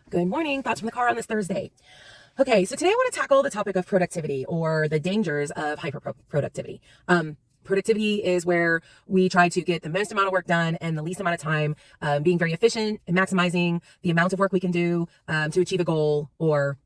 Good morning. Thoughts from the car on this Thursday. Okay, so today I want to tackle the topic of productivity or the dangers of hyperproductivity. Productivity is where we try to get the most amount of work done in the least amount of time, being very efficient and maximizing the amount of work we can do to achieve a goal or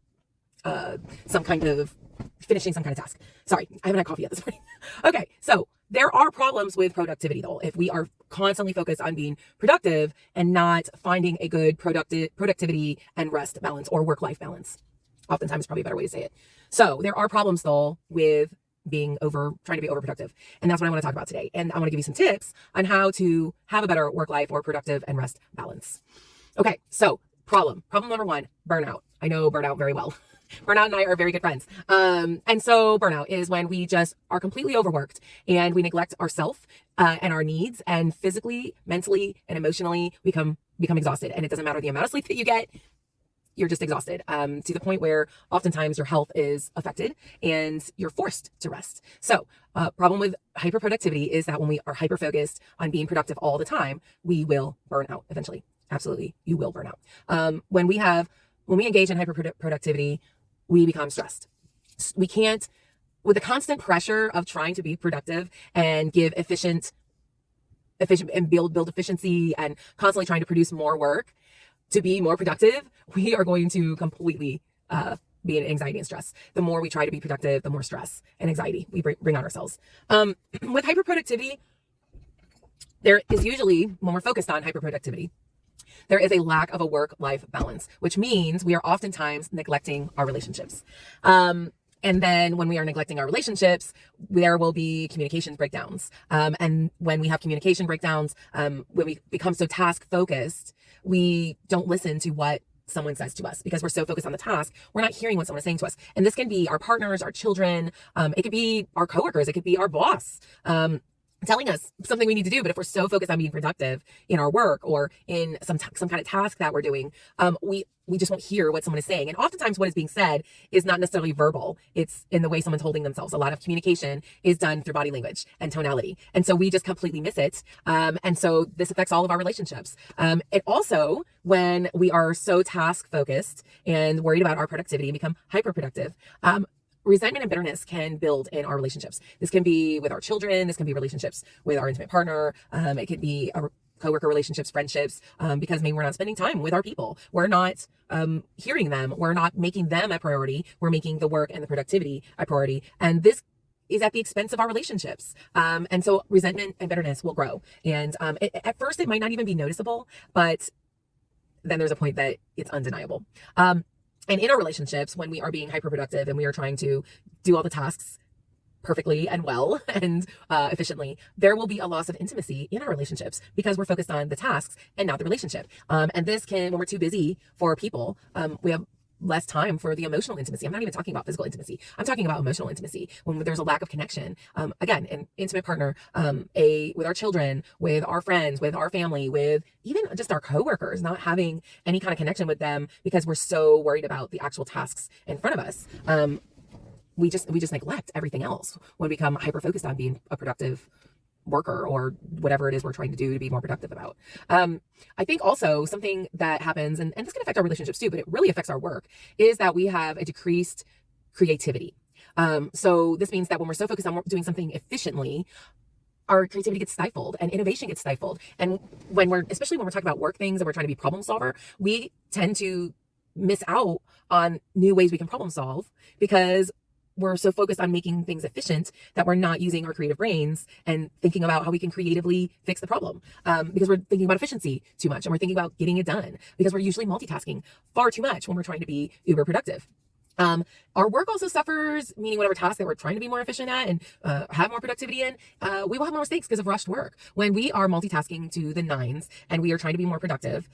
some kind of finishing some kind of task. Sorry, I haven't had coffee yet this morning. Okay, so there are problems with productivity though. If we are constantly focused on being productive and not finding a good productivity and rest balance or work-life balance. Oftentimes it's probably a better way to say it. So there are problems though with trying to be overproductive. And that's what I want to talk about today. And I want to give you some tips on how to have a better work life or productive and rest balance. Okay, so problem number one, burnout. I know burnout very well. Burnout and I are very good friends. And so burnout is when we just are completely overworked and we neglect ourselves and our needs, and physically, mentally, and emotionally become exhausted. And it doesn't matter the amount of sleep that you get, you're just exhausted to the point where oftentimes your health is affected and you're forced to rest. So problem with hyperproductivity is that when we are hyper-focused on being productive all the time, we will burn out eventually. Absolutely, you will burn out. When we engage in hyperproductivity, we become stressed. We can't, with the constant pressure of trying to be productive and give efficient and build efficiency and constantly trying to produce more work to be more productive, we are going to completely be in anxiety and stress. The more we try to be productive, the more stress and anxiety we bring on ourselves. With hyperproductivity, there is usually, when we're focused on hyperproductivity, there is a lack of a work-life balance, which means we are oftentimes neglecting our relationships. And then when we are neglecting our relationships, there will be communication breakdowns. And when we have communication breakdowns, when we become so task-focused, we don't listen to what someone says to us because we're so focused on the task. We're not hearing what someone is saying to us. And this can be our partners, our children. It could be our coworkers. It could be our boss. Telling us something we need to do. But if we're so focused on being productive in our work or in some kind of task that we're doing, we just won't hear what someone is saying. And oftentimes what is being said is not necessarily verbal. It's in the way someone's holding themselves. A lot of communication is done through body language and tonality. And so we just completely miss it. And so this affects all of our relationships. It also, when we are so task focused and worried about our productivity and become hyperproductive, resentment and bitterness can build in our relationships. This can be with our children. This can be relationships with our intimate partner. It could be our coworker relationships, friendships, because maybe we're not spending time with our people. We're not hearing them. We're not making them a priority. We're making the work and the productivity a priority. And this is at the expense of our relationships. And so resentment and bitterness will grow. And at first, it might not even be noticeable, but then there's a point that it's undeniable. And in our relationships, when we are being hyperproductive and we are trying to do all the tasks perfectly and well and efficiently, there will be a loss of intimacy in our relationships because we're focused on the tasks and not the relationship. And this can, when we're too busy for people, we have less time for the emotional intimacy. I'm not even talking about physical intimacy. I'm talking about emotional intimacy. When there's a lack of connection, again, an intimate partner, with our children, with our friends, with our family, with even just our coworkers, not having any kind of connection with them because we're so worried about the actual tasks in front of us. We just neglect everything else when we become hyper focused on being a productive worker or whatever it is we're trying to do to be more productive about. I think also something that happens, and this can affect our relationships too, but it really affects our work, is that we have a decreased creativity. So this means that when we're so focused on doing something efficiently, our creativity gets stifled and innovation gets stifled. And especially when we're talking about work things and we're trying to be problem solver, we tend to miss out on new ways we can problem solve because we're so focused on making things efficient that we're not using our creative brains and thinking about how we can creatively fix the problem. Because we're thinking about efficiency too much and we're thinking about getting it done because we're usually multitasking far too much when we're trying to be uber productive. Our work also suffers, meaning whatever task that we're trying to be more efficient at and have more productivity in, we will have more mistakes because of rushed work. When we are multitasking to the nines and we are trying to be more productive,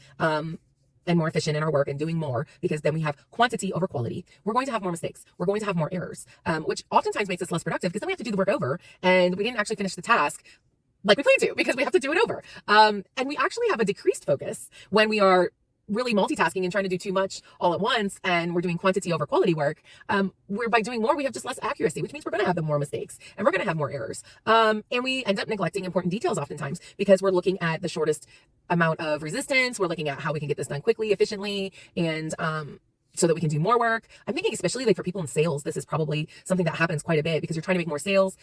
and more efficient in our work and doing more, because then we have quantity over quality, we're going to have more mistakes. We're going to have more errors, which oftentimes makes us less productive because then we have to do the work over and we didn't actually finish the task like we planned to because we have to do it over. And we actually have a decreased focus when we are really multitasking and trying to do too much all at once, and we're doing quantity over quality work, where by doing more, we have just less accuracy, which means we're going to have more mistakes and we're going to have more errors. And we end up neglecting important details oftentimes because we're looking at the shortest amount of resistance. We're looking at how we can get this done quickly, efficiently, and so that we can do more work. I'm thinking especially like for people in sales, this is probably something that happens quite a bit because you're trying to make more sales.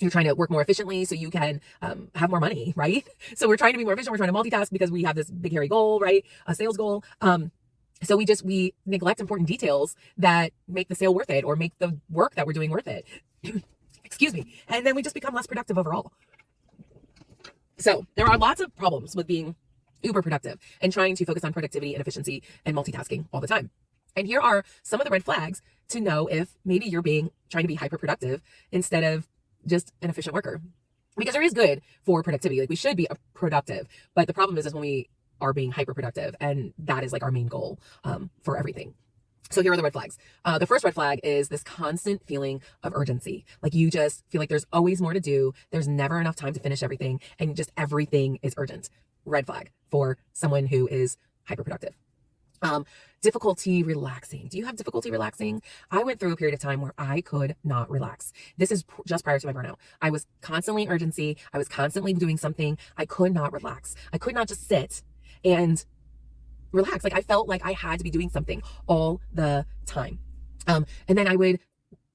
You're trying to work more efficiently so you can have more money, right? So we're trying to be more efficient. We're trying to multitask because we have this big, hairy goal, right? A sales goal. So we neglect important details that make the sale worth it or make the work that we're doing worth it. Excuse me. And then we just become less productive overall. So there are lots of problems with being uber productive and trying to focus on productivity and efficiency and multitasking all the time. And here are some of the red flags to know if maybe you're trying to be hyper productive instead of just an efficient worker, because there is good for productivity. Like we should be productive, but the problem is when we are being hyper productive, and that is like our main goal for everything. So here are the red flags. The first red flag is this constant feeling of urgency. Like you just feel like there's always more to do. There's never enough time to finish everything, and just everything is urgent. Red flag for someone who is hyper productive. Difficulty relaxing. Do you have difficulty relaxing? I went through a period of time where I could not relax. This is just prior to my burnout. I was constantly in urgency. I was constantly doing something. I could not relax. I could not just sit and relax. Like I felt like I had to be doing something all the time. And then I would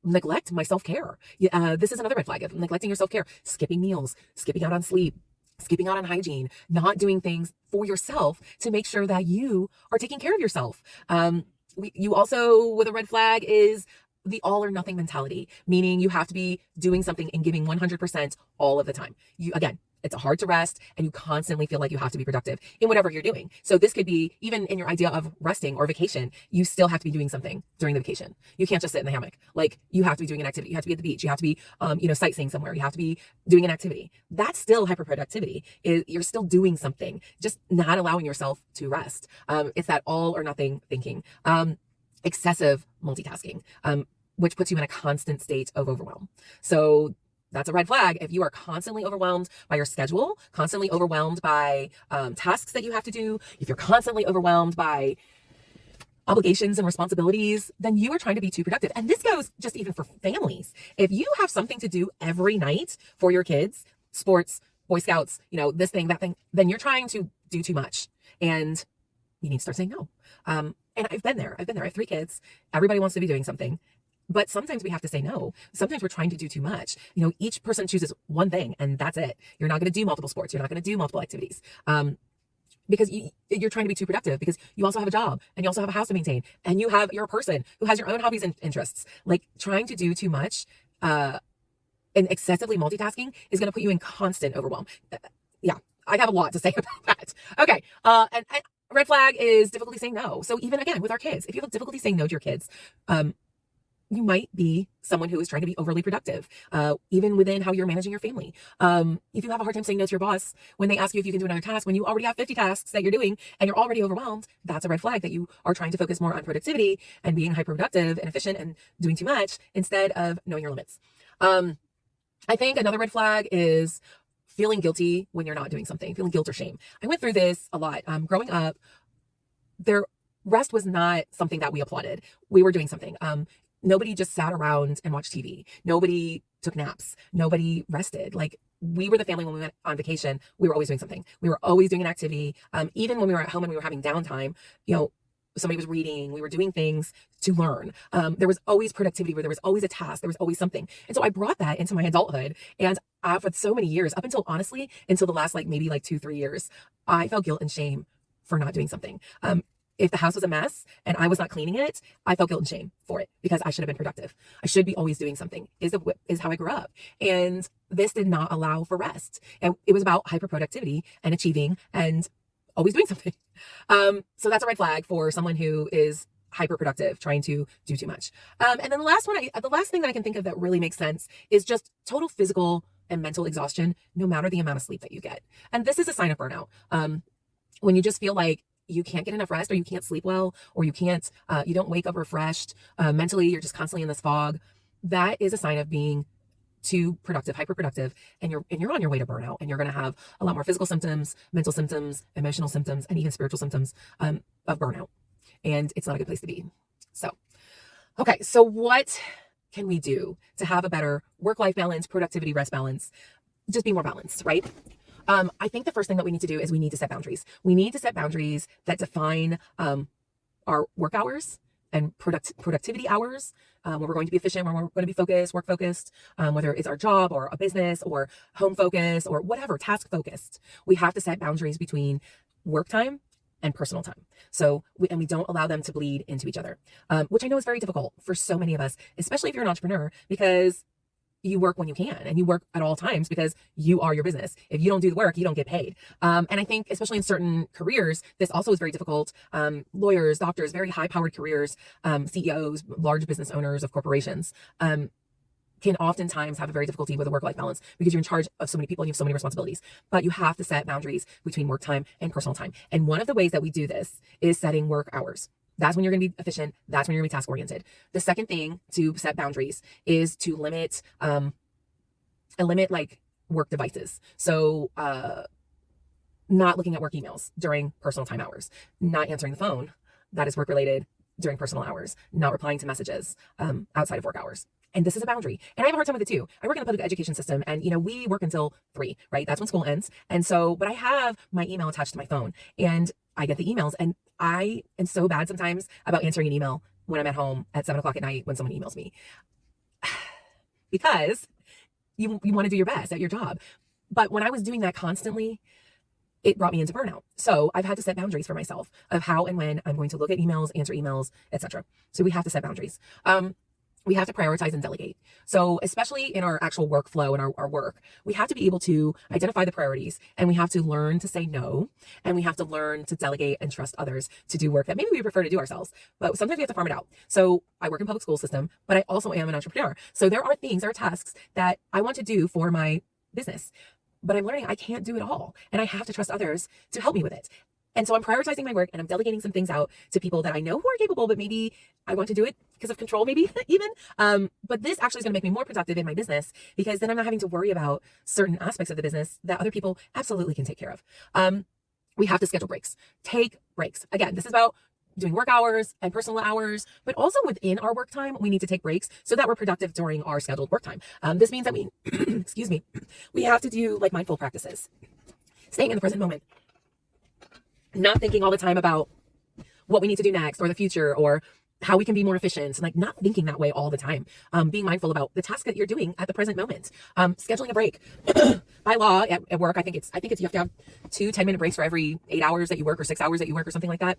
neglect my self-care. This is another red flag of neglecting your self-care, skipping meals, skipping out on sleep, skipping out on hygiene, not doing things for yourself to make sure that you are taking care of yourself. You also, with a red flag, is the all or nothing mentality, meaning you have to be doing something and giving 100% all of the time. Again, it's hard to rest, and you constantly feel like you have to be productive in whatever you're doing. So this could be even in your idea of resting or vacation, you still have to be doing something during the vacation. You can't just sit in the hammock. Like you have to be doing an activity. You have to be at the beach. You have to be, sightseeing somewhere. You have to be doing an activity. That's still hyperproductivity. You're still doing something, just not allowing yourself to rest. It's that all or nothing thinking. Excessive multitasking, which puts you in a constant state of overwhelm. So that's a red flag. If you are constantly overwhelmed by your schedule, constantly overwhelmed by tasks that you have to do, if you're constantly overwhelmed by obligations and responsibilities, then you are trying to be too productive. And this goes just even for families. If you have something to do every night for your kids, sports, Boy Scouts, this thing, that thing, then you're trying to do too much. And you need to start saying no. And I've been there. I have 3 kids. Everybody wants to be doing something. But sometimes we have to say no. Sometimes we're trying to do too much. Each person chooses one thing and that's it. You're not going to do multiple sports. You're not going to do multiple activities. Because you're trying to be too productive, because you also have a job and you also have a house to maintain, and you're a person who has your own hobbies and interests. Like trying to do too much and excessively multitasking is going to put you in constant overwhelm. Yeah, I have a lot to say about that. Okay. And red flag is difficulty saying no. So even again, with our kids, if you have difficulty saying no to your kids, you might be someone who is trying to be overly productive, even within how you're managing your family. If you have a hard time saying no to your boss when they ask you if you can do another task, when you already have 50 tasks that you're doing and you're already overwhelmed, that's a red flag that you are trying to focus more on productivity and being hyperproductive and efficient and doing too much instead of knowing your limits. I think another red flag is feeling guilty when you're not doing something, feeling guilt or shame. I went through this a lot. Growing up, rest was not something that we applauded. We were doing something. Nobody just sat around and watched TV. Nobody took naps. Nobody rested. Like we were the family when we went on vacation, we were always doing something. We were always doing an activity. Even when we were at home and we were having downtime, somebody was reading, we were doing things to learn. There was always productivity where there was always a task. There was always something. And so I brought that into my adulthood. And for so many years, up until the last maybe 2-3 years, I felt guilt and shame for not doing something. If the house was a mess and I was not cleaning it, I felt guilt and shame for it because I should have been productive. I should be always doing something is how I grew up. And this did not allow for rest. And it was about hyperproductivity and achieving and always doing something. So that's a red flag for someone who is hyperproductive, trying to do too much. And then the last thing that I can think of that really makes sense is just total physical and mental exhaustion, no matter the amount of sleep that you get. And this is a sign of burnout. When you just feel like you can't get enough rest, or you can't sleep well, or you don't wake up refreshed. Mentally, you're just constantly in this fog. That is a sign of being too productive, hyperproductive, and you're on your way to burnout, and you're going to have a lot more physical symptoms, mental symptoms, emotional symptoms, and even spiritual symptoms of burnout. And it's not a good place to be. So, okay, so what can we do to have a better work-life balance, productivity, rest balance, just be more balanced, right? I think the first thing that we need to do is we need to set boundaries. We need to set boundaries that define our work hours and productivity hours, where we're going to be efficient, where we're going to be focused, work focused, whether it's our job or a business or home focus or whatever, task focused. We have to set boundaries between work time and personal time. So we don't allow them to bleed into each other, which I know is very difficult for so many of us, especially if you're an entrepreneur, because you work when you can and you work at all times because you are your business. If you don't do the work, you don't get paid. And I think especially in certain careers, this also is very difficult. Lawyers, doctors, very high powered careers, CEOs, large business owners of corporations, can oftentimes have a very difficulty with a work-life balance because you're in charge of so many people and you have so many responsibilities. But you have to set boundaries between work time and personal time. And one of the ways that we do this is setting work hours. That's when you're going to be efficient. That's when you're going to be task oriented. The second thing to set boundaries is to limit like work devices. So, not looking at work emails during personal time hours, not answering the phone that is work related during personal hours, not replying to messages, outside of work hours. And this is a boundary. And I have a hard time with it too. I work in the public education system and, we work until 3, right? That's when school ends. And so, but I have my email attached to my phone and I get the emails, and I am so bad sometimes about answering an email when I'm at home at 7:00 at night when someone emails me, because you want to do your best at your job. But when I was doing that constantly, it brought me into burnout. So I've had to set boundaries for myself of how and when I'm going to look at emails, answer emails, etc. So we have to set boundaries. We have to prioritize and delegate. So especially in our actual workflow and our work, we have to be able to identify the priorities, and we have to learn to say no, and we have to learn to delegate and trust others to do work that maybe we prefer to do ourselves, but sometimes we have to farm it out. So I work in public school system, but I also am an entrepreneur. So there are tasks that I want to do for my business, but I'm learning I can't do it all, and I have to trust others to help me with it. And so I'm prioritizing my work, and I'm delegating some things out to people that I know who are capable, but maybe I want to do it because of control, maybe even. But this actually is going to make me more productive in my business, because then I'm not having to worry about certain aspects of the business that other people absolutely can take care of. We have to schedule breaks. Take breaks. Again, this is about doing work hours and personal hours, but also within our work time, we need to take breaks so that we're productive during our scheduled work time. This means that we, excuse me, we have to do like mindful practices, staying in the present moment, not thinking all the time about what we need to do next or the future or how we can be more efficient, and like not thinking that way all the time. Being mindful about the task that you're doing at the present moment. Scheduling a break. By law at work, I think it's you have to have 2 10-minute breaks for every 8 hours that you work or 6 hours that you work or something like that.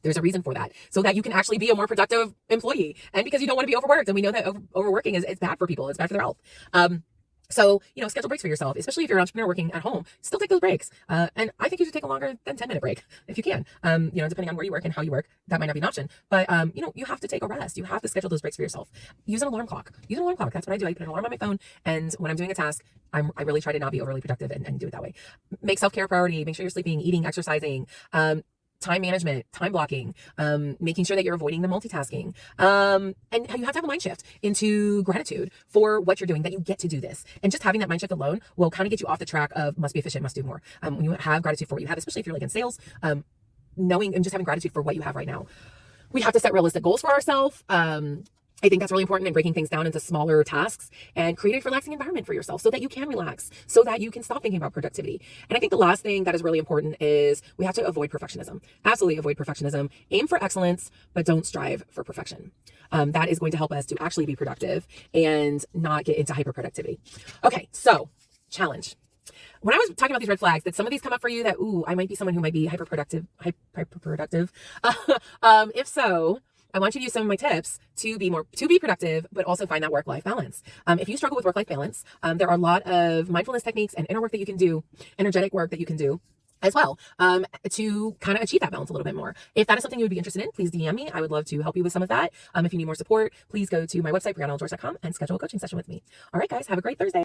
There's a reason for that, so that you can actually be a more productive employee, and because you don't want to be overworked, and we know that overworking is bad for people. It's bad for their health. So, schedule breaks for yourself, especially if you're an entrepreneur working at home. Still take those breaks. And I think you should take a longer than 10-minute break if you can. Depending on where you work and how you work, that might not be an option. But, you have to take a rest. You have to schedule those breaks for yourself. Use an alarm clock. That's what I do. I put an alarm on my phone. And when I'm doing a task, I really try to not be overly productive and do it that way. Make self-care a priority. Make sure you're sleeping, eating, exercising. Time management, time blocking, making sure that you're avoiding the multitasking. And you have to have a mind shift into gratitude for what you're doing, that you get to do this. And just having that mind shift alone will kind of get you off the track of must be efficient, must do more. When you have gratitude for what you have, especially if you're like in sales, knowing and just having gratitude for what you have right now. We have to set realistic goals for ourselves. I think that's really important in breaking things down into smaller tasks and create a relaxing environment for yourself so that you can relax, so that you can stop thinking about productivity. And I think the last thing that is really important is we have to avoid perfectionism. Absolutely avoid perfectionism. Aim for excellence, but don't strive for perfection. That is going to help us to actually be productive and not get into hyperproductivity. Okay, so challenge. When I was talking about these red flags, that some of these come up for you that, I might be someone who might be hyperproductive. If so, I want you to use some of my tips to be productive, but also find that work-life balance. If you struggle with work-life balance, there are a lot of mindfulness techniques and inner work that you can do, energetic work that you can do as well, to kind of achieve that balance a little bit more. If that is something you would be interested in, please DM me. I would love to help you with some of that. If you need more support, please go to my website, briannaljorge.com, and schedule a coaching session with me. All right, guys, have a great Thursday.